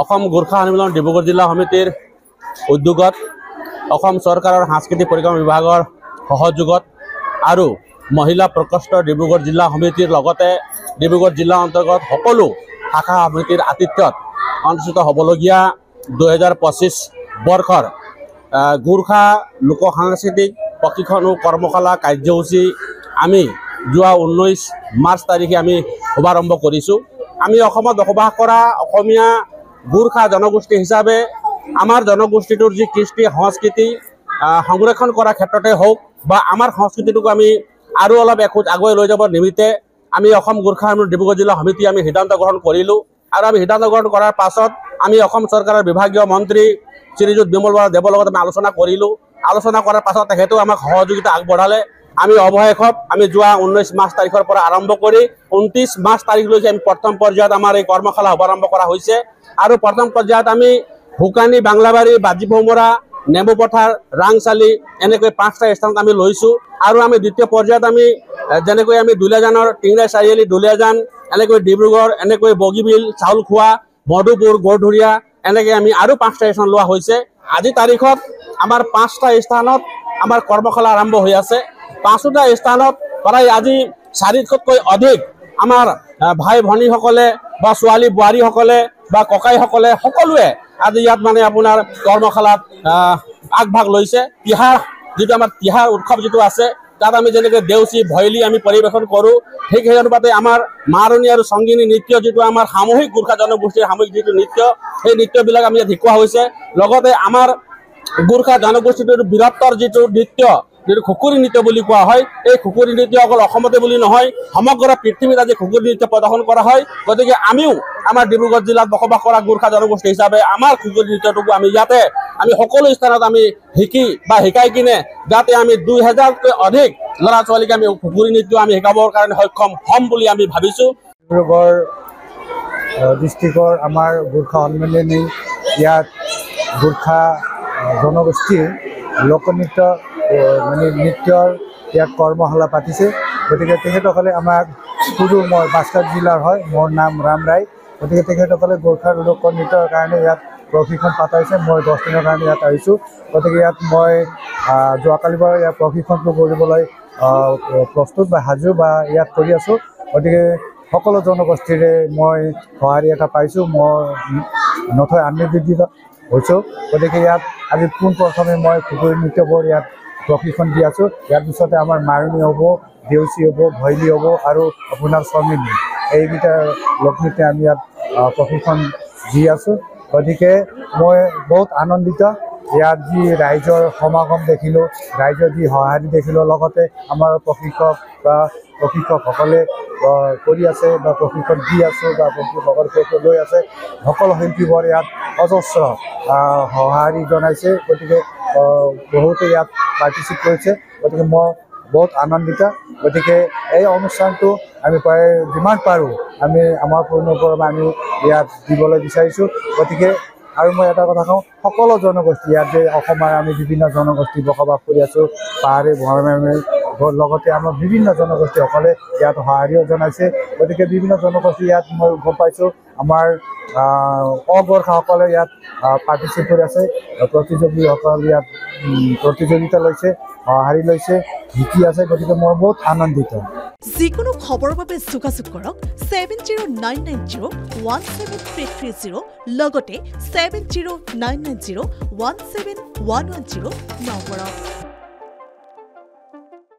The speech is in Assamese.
অসম গোৰ্খা সন্মিলন ডিব্ৰুগড় জিলা সমিতিৰ উদ্যোগত অসম চৰকাৰৰ সাংস্কৃতিক পৰিক্ৰমা বিভাগৰ সহযোগত আৰু মহিলা প্ৰকোষ্ঠ ডিব্ৰুগড় জিলা সমিতিৰ লগতে ডিব্ৰুগড় জিলা অন্তৰ্গত সকলো শাখা সমিতিৰ আতিথ্যত অনুষ্ঠিত হ'বলগীয়া 2025 বৰ্ষৰ গোৰ্খা লোক সাংস্কৃতিক প্ৰশিক্ষণ কৰ্মশালা কাৰ্যসূচী আমি যোৱা 19 মাৰ্চ তাৰিখে আমি শুভাৰম্ভ কৰিছোঁ। আমি অসমত বসবাস কৰা অসমীয়া গোৰ্খা জনগোষ্ঠী হিচাপে আমাৰ জনগোষ্ঠীটোৰ যি কৃষ্টি সংস্কৃতি সংৰক্ষণ কৰাৰ ক্ষেত্ৰতে হওক বা আমাৰ সংস্কৃতিটোক আমি আৰু অলপ এখোজ আগুৱাই লৈ যাবৰ নিমিত্তে আমি অসম গোৰ্খা সন্মিলন ডিব্ৰুগড় জিলা সমিতি আমি সিদ্ধান্ত গ্ৰহণ কৰিলোঁ আৰু আমি সিদ্ধান্ত গ্ৰহণ কৰাৰ পাছত আমি অসম চৰকাৰৰ বিভাগীয় মন্ত্ৰী শ্ৰীযুত বিমল বৰা দেৱৰ লগত আমি আলোচনা কৰিলোঁ। আলোচনা কৰাৰ পাছত তেখেতেও আমাক সহযোগিতা আগবঢ়ালে। আমি অৱশেষত আমি যোৱা 19 মাৰ্চ তাৰিখৰ পৰা আৰম্ভ কৰি 29 মাৰ্চ তাৰিখলৈকে আমি প্ৰথম পৰ্যায়ত আমাৰ এই কৰ্মশালা শুভাৰম্ভ কৰা হৈছে আৰু প্ৰথম পৰ্যায়ত আমি হুকানি বাংলাবাৰী বাজি ভোমৰা নেমু পথাৰ ৰাংচালি এনেকৈ 5টা স্থানত আমি লৈছোঁ আৰু আমি দ্বিতীয় পৰ্যায়ত আমি যেনেকৈ আমি দুলীয়াজানৰ টিংৰাই চাৰিআলি দুলীয়াজান এনেকৈ ডিব্ৰুগড় এনেকৈ বগীবিল চাউলখোৱা মধুপুৰ গড়ধুৰীয়া এনেকৈ আমি আৰু 5টা স্থান লোৱা হৈছে। আজি তাৰিখত আমাৰ 5টা স্থানত আমাৰ কৰ্মশালা আৰম্ভ হৈ আছে। 5টা স্থানত প্ৰায় আজি 400তকৈ অধিক আমাৰ ভাই ভনীসকলে বা ছোৱালী বোৱাৰীসকলে বা ককাইসকলে সকলোৱে আজি ইয়াত মানে আপোনাৰ কৰ্মশালাত আগভাগ লৈছে। তিহাৰ যিটো আমাৰ তিহাৰ উৎসৱ যিটো আছে তাত আমি যেনেকৈ দেউচি ভৈলী আমি পৰিৱেশন কৰোঁ, ঠিক সেই অনুপাতে আমাৰ মাৰণী আৰু সংগীনী নৃত্য যিটো আমাৰ সামূহিক গোৰ্খা জনগোষ্ঠীৰ সামূহিক যিটো নৃত্য সেই নৃত্যবিলাক আমি ইয়াত শিকোৱা হৈছে। লগতে আমাৰ গোৰ্খা জনগোষ্ঠীটোৰ বীৰত্বৰ যিটো নৃত্য যিটো খুকুৰী নৃত্য বুলি কোৱা হয়, এই খুকুৰী নৃত্য অকল অসমতে বুলি নহয় সমগ্ৰ পৃথিৱীত আজি খুকুৰী নৃত্য প্ৰদৰ্শন কৰা হয়। গতিকে আমিও আমাৰ ডিব্ৰুগড় জিলাত বসবাস কৰা গোৰ্খা জনগোষ্ঠী হিচাপে আমাৰ খুকুৰী নৃত্যটোকো আমি ইয়াতে আমি সকলো স্থানত আমি শিকি বা শিকাই কিনে যাতে আমি 2000তকৈ অধিক ল'ৰা ছোৱালীক আমি খুকুৰী নৃত্য আমি শিকাবৰ কাৰণে সক্ষম হ'ম বুলি আমি ভাবিছোঁ। ডিব্ৰুগড় ডিষ্ট্ৰিক্টৰ আমাৰ গোৰ্খা সন্মিলনী ইয়াত গোৰ্খা জনগোষ্ঠীৰ লোকনৃত্য মানে নৃত্যৰ ইয়াত কৰ্মশালা পাতিছে। গতিকে তেখেতসকলে আমাক সুদূৰ মই বাক্সাৰ জিলাৰ হয়, মোৰ নাম ৰাম ৰায়। গতিকে তেখেতসকলে গোৰ্খাৰ লোকনৃত্যৰ কাৰণে ইয়াত প্ৰশিক্ষণ পাতাইছে। মই 10 দিনৰ কাৰণে ইয়াত আহিছোঁ। গতিকে ইয়াত মই যোৱাকালিৰ পৰা ইয়াত প্ৰশিক্ষণটো কৰিবলৈ প্ৰস্তুত বা সাজু বা ইয়াত কৰি আছোঁ। গতিকে সকলো জনগোষ্ঠীৰে মই সঁহাৰি এটা পাইছোঁ, মই নথৈ আনন্দিত হৈছোঁ। গতিকে ইয়াত আজি পোনপ্ৰথমে মই খুকুৰী নৃত্যবোৰ ইয়াত প্ৰশিক্ষণ দি আছোঁ। ইয়াৰ পিছতে আমাৰ মাৰণী হ'ব, দেউচি হ'ব, ভৈলী হ'ব আৰু আপোনাৰ সংগীনী এইকেইটা লোকনৃত্য আমি ইয়াত প্ৰশিক্ষণ দি আছোঁ। গতিকে মই বহুত আনন্দিত। ইয়াত যি ৰাইজৰ সমাগম দেখিলোঁ, ৰাইজৰ যি সঁহাৰি দেখিলোঁ, লগতে আমাৰ প্ৰশিক্ষকসকলে কৰি আছে বা প্ৰশিক্ষণ দি আছোঁ বা প্ৰশিক্ষকসকলে লৈ আছে। সকলো শিল্পীবোৰ ইয়াত অজস্ৰ সঁহাৰি জনাইছে। গতিকে বহুতে ইয়াত পাৰ্টিচিপেট কৰিছে। গতিকে মই বহুত আনন্দিত। গতিকে এই অনুষ্ঠানটো আমি প্ৰায় যিমান পাৰোঁ আমি আমাৰ পূৰ্ণপৰমা আমি ইয়াত দিবলৈ বিচাৰিছোঁ। গতিকে আৰু মই এটা কথা কওঁ, সকলো জনগোষ্ঠী ইয়াত যে অসমৰ আমি বিভিন্ন জনগোষ্ঠী বসবাস কৰি আছোঁ, পাহাৰে ভৈয়ামে লগতে আমাৰ বিভিন্ন জনগোষ্ঠীসকলে ইয়াত সঁহাৰিও জনাইছে। গতিকে বিভিন্ন জনগোষ্ঠী ইয়াত মই গম পাইছোঁ আমাৰ অগোৰ্খাসকলে ইয়াত পাৰ্টিচিপেট কৰি আছে। প্ৰতিযোগীসকল ইয়াত প্ৰতিযোগিতা লৈছে, সঁহাৰি লৈছে, শিকি আছে। গতিকে মই বহুত আনন্দিত। যিকোনো খবৰৰ বাবে যোগাযোগ কৰক 7099017330 লগতে 7099017110 নম্বৰত।